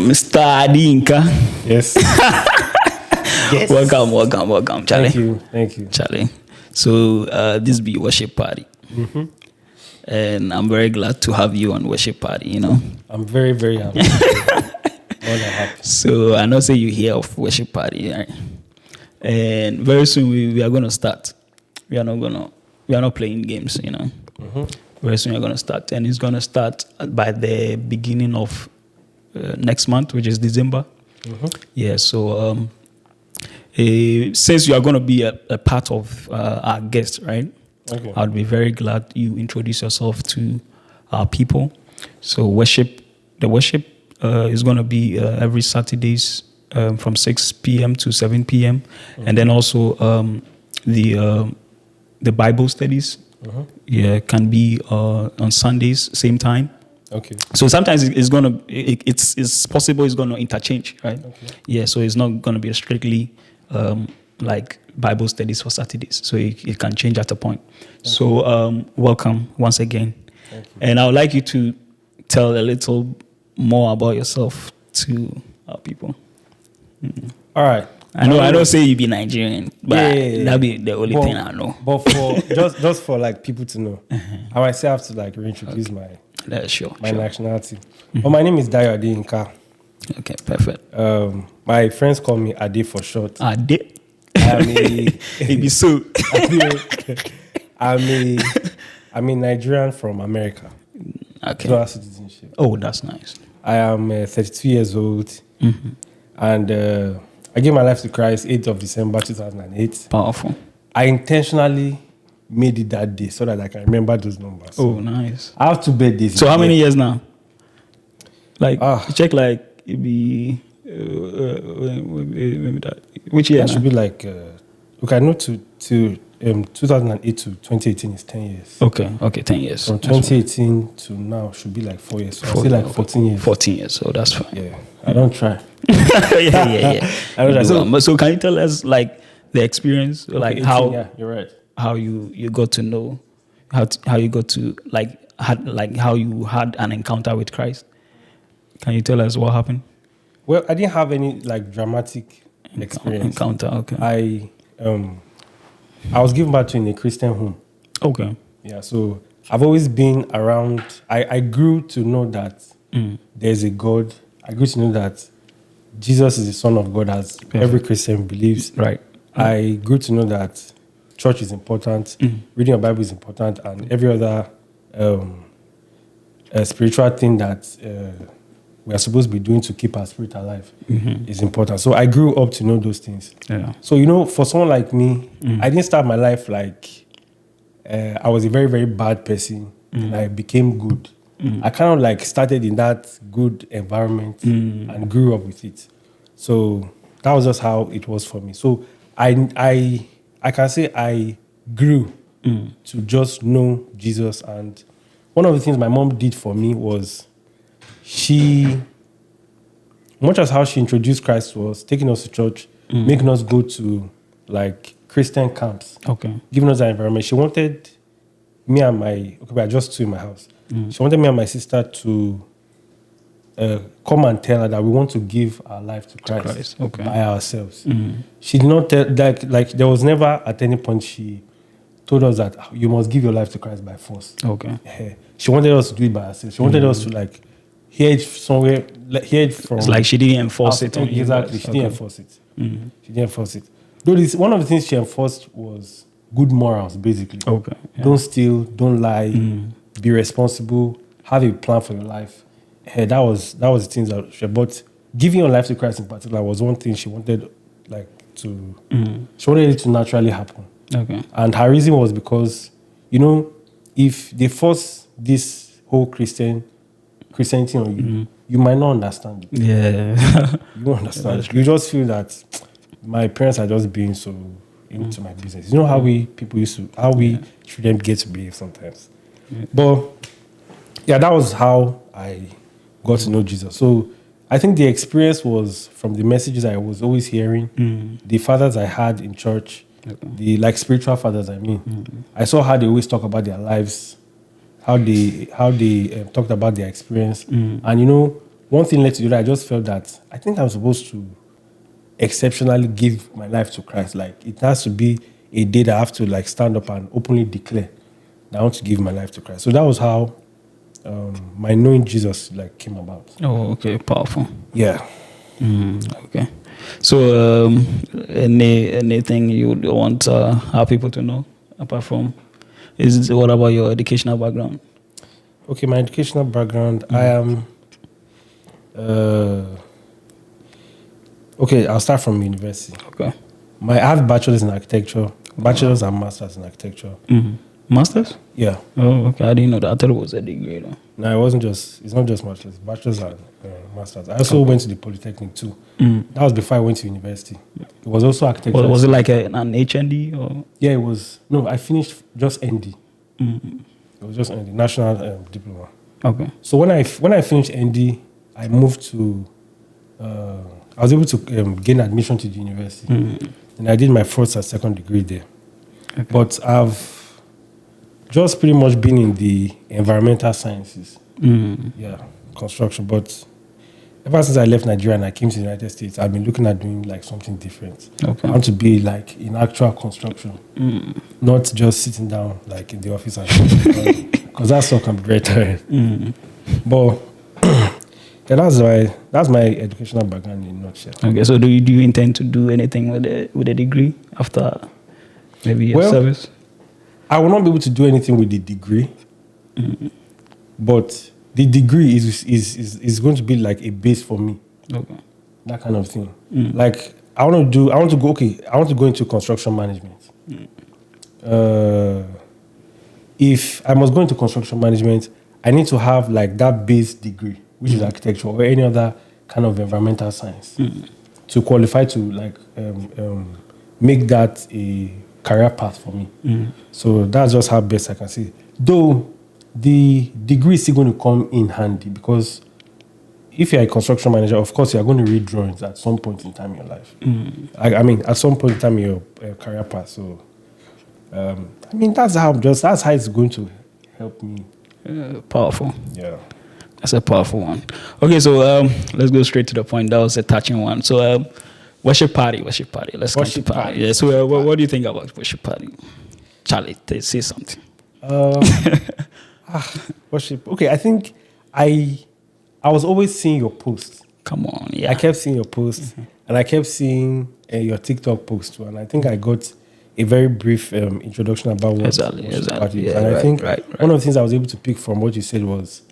Mr. Adeyinka. Yes. Yes. Welcome, Charlie. Thank you. Charlie. So this be worship party. Mm-hmm. And I'm very glad to have you on worship party, you know. I'm very, very happy. More than happy. So I know say you hear of worship party, right? And very soon we are gonna start. We are not playing games, you know. Mm-hmm. Very soon we're gonna start, and it's gonna start by the beginning of next month, which is December. Mm-hmm. Yeah. So since you are gonna be a part of our guest, right? Okay. I'd be very glad you introduce yourself to our people. So the worship is going to be every Saturdays from 6 p.m. to 7 p.m. Mm-hmm. And then also the Bible studies, can be on Sundays, same time. Okay. So sometimes it's possible it's going to interchange, right? Okay. Yeah, so it's not going to be strictly like Bible studies for Saturdays. So it can change at a point. So welcome once again. Thank you. And I would like you to tell a little more about yourself to our people. Mm-hmm. All right. I don't say you be Nigerian, but that'll be the only thing I know. But for just for like people to know, I might say I have to like reintroduce my nationality. Mm-hmm. But my name is Adeyinka. Okay, perfect. My friends call me Ade for short. Ade. It be so. I'm a Nigerian from America. Okay. Dual citizenship. Oh, that's nice. I am 32 years old, mm-hmm. and I gave my life to Christ 8th of December 2008. Powerful. I intentionally made it that day so that I can remember those numbers. Oh, nice. I have 2 birthdays. So how many years now? Like check like it be which year? It should be like okay. I know to 2008 to 2018 is 10 years. Okay, 10 years. From 2018 to now should be like 4 years. So I feel like 14 years. 14 years, so that's fine. Yeah, I don't try. yeah. I don't try. So can you tell us like the experience, like 18, how? Yeah, you're right. How you got to know, how you got to how you had an encounter with Christ? Can you tell us what happened? Well, I didn't have any like dramatic experience. Encounter, okay. I was given birth to in a Christian home. Okay. Yeah, so I've always been around. I grew to know that there's a God. I grew to know that Jesus is the Son of God, as every Christian believes. Right. I grew to know that church is important, reading your Bible is important, and every other spiritual thing that we are supposed to be doing to keep our spirit alive is important. So I grew up to know those things. Yeah. So, for someone like me, I didn't start my life like I was a very, very bad person and I became good. I kind of like started in that good environment and grew up with it. So that was just how it was for me. So I can say I grew to just know Jesus. And one of the things my mom did for me was much as how she introduced Christ to us, taking us to church, making us go to like Christian camps, giving us that environment. She wanted me and we are just 2 in my house. She wanted me and my sister to come and tell her that we want to give our life to Christ. By ourselves. She did not tell like there was never at any point she told us that you must give your life to Christ by force. Okay. She wanted us to do it by ourselves. She wanted us to like hear it somewhere, hear it from. It's like she didn't enforce it. Exactly, she didn't enforce it. She didn't enforce it. Though one of the things she enforced was good morals, basically. Okay. Yeah. Don't steal, don't lie, be responsible, have a plan for your life. That was the things that she. But giving your life to Christ in particular was one thing she wanted, like to. She wanted it to naturally happen. Okay. And her reason was because, if they force this whole Christianity on you, you might not understand it. Yeah. You won't understand. You just feel that my parents are just being so into my business. You know how we shouldn't get to behave sometimes. Yeah. But yeah, that was how I got to know Jesus. So I think the experience was from the messages I was always hearing, the fathers I had in church, the like spiritual fathers. I mean, I saw how they always talk about their lives, how they talked about their experience, and one thing led to the other. I just felt that I think I'm supposed to exceptionally give my life to Christ. Like, it has to be a day that I have to like stand up and openly declare that I want to give my life to Christ. So that was how my knowing Jesus like came about. Oh, okay, powerful. Yeah. Okay. So, anything you would want our people to know apart from what about your educational background? Okay, my educational background. I am. Okay, I'll start from university. Okay. I have bachelor's in architecture, bachelor's and master's in architecture. Master's? Yeah. Oh, okay. I didn't know that. I thought it was a degree, though. No, it wasn't just. It's not just bachelor's. Bachelor's and master's. I also went to the Polytechnic too. That was before I went to university. It was also architecture. Was it like an HND or? Yeah, it was. No, I finished just ND. It was just ND, National Diploma. Okay. So when I finished ND, I moved to. I was able to gain admission to the university, and I did my first and second degree there. Okay. But I've just pretty much been in the environmental sciences, yeah, construction. But ever since I left Nigeria and I came to the United States, I've been looking at doing like something different. Okay. I want to be like in actual construction, not just sitting down like in the office, because that stuff can be very tiring. But yeah, that's my educational background in a nutshell. Okay, so do you intend to do anything with a degree after maybe your service? I will not be able to do anything with the degree, but the degree is going to be like a base for me. Okay, that kind of thing. Like I want to go into construction management. If I must go into construction management, I need to have like that base degree, which is architecture or any other kind of environmental science, to qualify to like make that a career path for me. So that's just how best I can see it. Though the degree is still going to come in handy, because if you're a construction manager, of course, you're going to read drawings at some point in time in your life. I mean, at some point in time in your career path. So, I mean, that's how it's going to help me. Powerful. Yeah. That's a powerful one. Okay, so let's go straight to the point. That was a touching one. So, worship party. Let's come to party. Yeah. So, what do you think about worship party? Charlie, say something. Worship. Okay, I think I was always seeing your posts. Come on, yeah. I kept seeing your posts, and I kept seeing your TikTok post too, and I think I got a very brief introduction about what worship party is. And I think one of the things I was able to pick from what you said was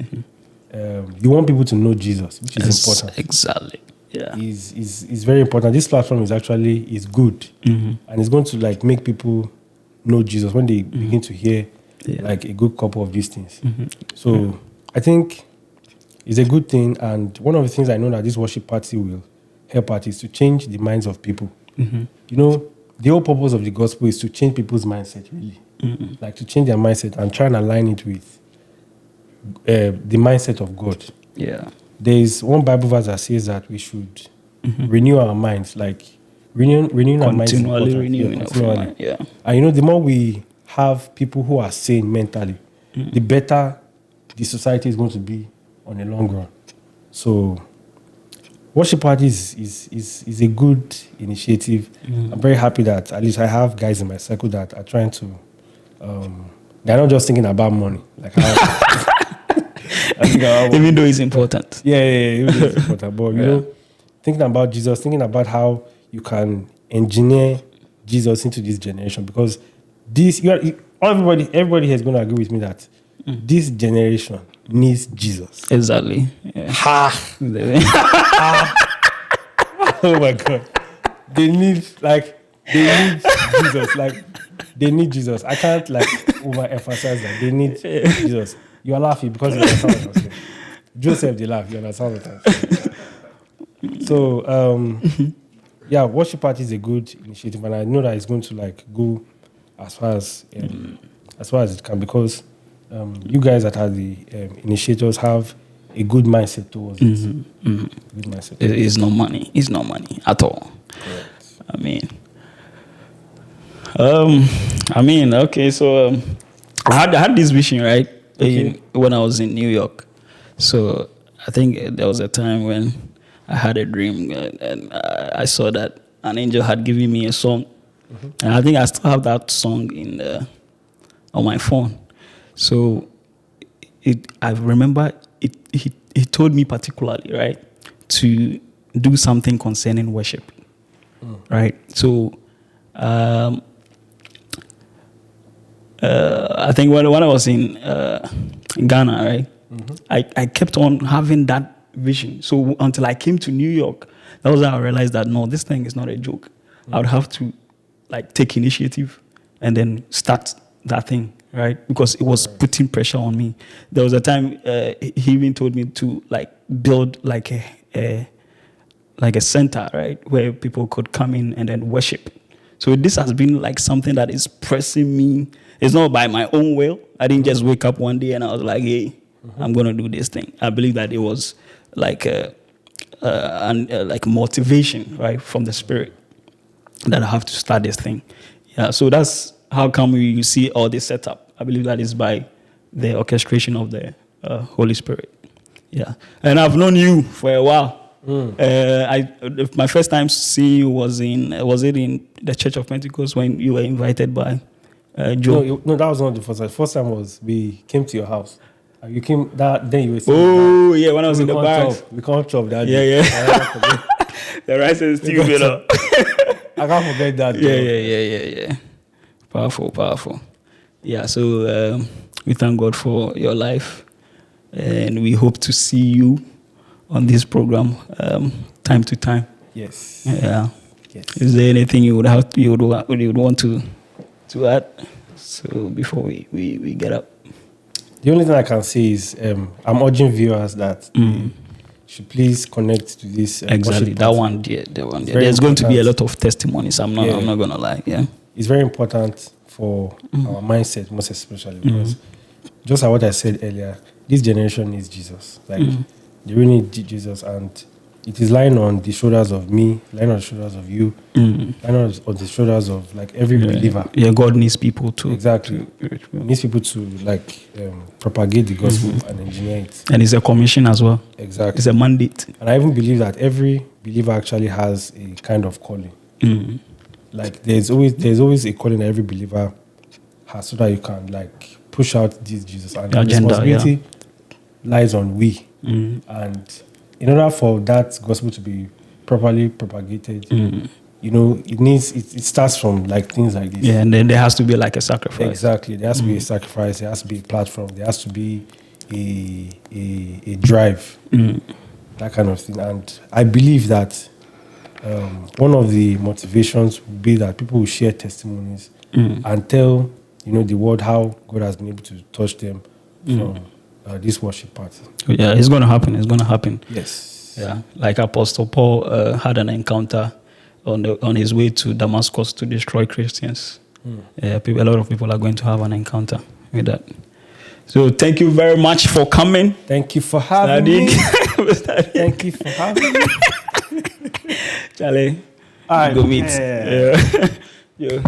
you want people to know Jesus, which is important. Exactly. Yeah. Is very important. This platform is good, and it's going to like make people know Jesus when they begin to hear like a good couple of these things. So I think it's a good thing, and one of the things I know that this worship party will help at is to change the minds of people. You know, the whole purpose of the gospel is to change people's mindset, really. Like to change their mindset and try and align it with the mindset of God. Yeah. There is one Bible verse that says that we should renew our minds, like renewing our minds. Continually renewing our mind. Yeah. And you know, the more we have people who are sane mentally, the better the society is going to be on the long run. So worship parties is a good initiative. I'm very happy that at least I have guys in my circle that are trying to they're not just thinking about money. Like even though it's important. Yeah, even though it's important. But you know, thinking about Jesus, thinking about how you can engineer Jesus into this generation, because everybody here is going to agree with me that this generation needs Jesus. Exactly. Yeah. Oh my God. They need Jesus. Like, they need Jesus. I can't like overemphasize that. They need Jesus. You are laughing because you understand what I'm saying. Joseph, they laugh. You understand what I'm saying. So, yeah, worship party is a good initiative, and I know that it's going to like go as far as it can, because you guys that are the initiators have a good mindset towards it. Good mindset. It's no money. It's no money at all. Correct. Okay. So I had this vision, right? When I was in New York. So I think there was a time when I had a dream and I saw that an angel had given me a song. And I think I still have that song on my phone. So I remember he told me particularly, right, to do something concerning worship. Right? So I think when I was in Ghana, right, I kept on having that vision. So until I came to New York, that was how I realized that no, this thing is not a joke. I would have to like take initiative and then start that thing, right? Because it was putting pressure on me. There was a time he even told me to like build like a center, right, where people could come in and then worship. So this has been like something that is pressing me. It's not by my own will. I didn't just wake up one day and I was like, hey, I'm going to do this thing. I believe that it was like like motivation, right, from the Spirit that I have to start this thing. Yeah, so that's how come you see all this setup. I believe that is by the orchestration of the Holy Spirit. Yeah, and I've known you for a while. My first time seeing you was in the Church of Pentecost when you were invited by Joe? No, that was not the first time. The first time was we came to your house. You came that then you were saying. Oh yeah, when I was in the bar. We can't chop that. Yeah. The rice is still better. I can't forget that. Yeah. Powerful. Yeah, so we thank God for your life, and we hope to see you on this program time to time. Yes. Yeah. Yes. Is there anything you would want to add? So before we get up. The only thing I can say is I'm urging viewers that should please connect to this. Exactly, that one. Yeah, that one. Yeah. There's going to be a lot of testimonies. I'm not gonna lie. Yeah, it's very important for our mindset, most especially because just like what I said earlier, this generation needs Jesus. Like they really need Jesus, and it is lying on the shoulders of me, lying on the shoulders of you, lying on the shoulders of like every believer. Yeah, God needs people to exactly needs people to like propagate the gospel and engineer it. And it's a commission as well. Exactly, it's a mandate. And I even believe that every believer actually has a kind of calling. Like there's always a calling that every believer has, so that you can like push out this Jesus, and the responsibility lies on we. And in order for that gospel to be properly propagated, it starts from like things like this. Yeah, and then there has to be like a sacrifice. Exactly, there has to be a sacrifice. There has to be a platform. There has to be a drive, that kind of thing. And I believe that one of the motivations would be that people will share testimonies and tell the world how God has been able to touch them from this worship party. Yeah, it's going to happen. It's going to happen. Yes. Yeah, like Apostle Paul had an encounter on his way to Damascus to destroy Christians. A lot of people are going to have an encounter with that. So thank you very much for coming. Thank you for having me. Thank you for having me. Charlie, all right, go meet. Yeah.